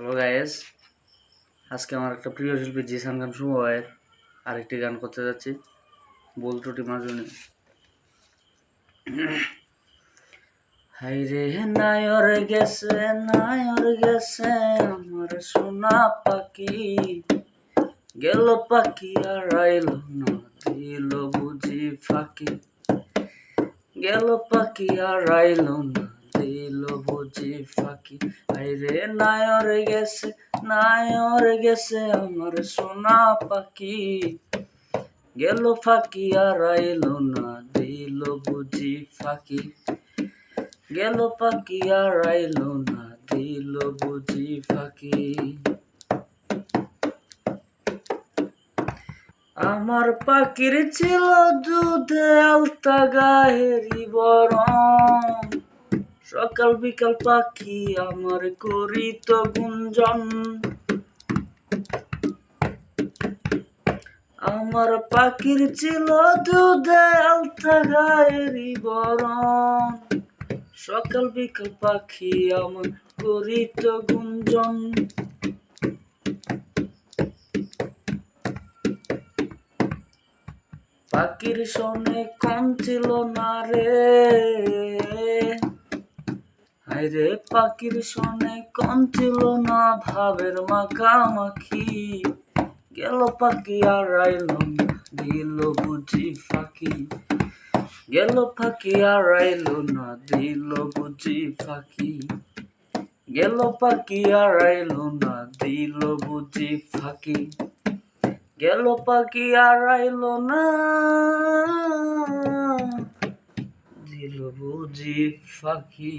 Hello guys, আজকে আমার একটা প্রিয় শিল্পী জিসান খান শুভ ভাইয়ের আরেকটি গান করতে যাচ্ছি, ভুল ত্রুটি মার্জনী। হাইরে নায়র গেছে আমার সোনা পাখি, গেল পাখি আর আইলো না, দিল বুঝি ফাঁকি। গেল পাখি আর আইলো না, দিল বুঝি ফাঁকি। হাইরে নায়র গেছে আমার সোনা পাখি, গেল ফাঁকি আর আইলো না, দিল বুঝি ফাঁকি। গেল পাখি আর আইলো না, দিল বুঝি ফাঁকি। আমার পাখির ছিল দুধে আলতা গায়েরি বরণ, সকাল বিকাল পাখি আমার করিত গুঞ্জন। আমার পাখির ছিল দুধে আলতা গায়েরি বরণ, সকাল বিকাল পাখি আমার করিত গুঞ্জন। পাখির সনে কম ছিল না রে, হায়রে পাখির সনে কম ছিল না ভাবের মাখামাখি। গেল পাখি আর আইলো না, দিল বুঝি ফাঁকি। গেল পাখি আর আইলো না, দিল বুঝি ফাঁকি। গেল পাখি আর আইলো না, দিল বুঝি ফাঁকি। গেল পাখি আর আইলো না, দিল বুঝি ফাঁকি।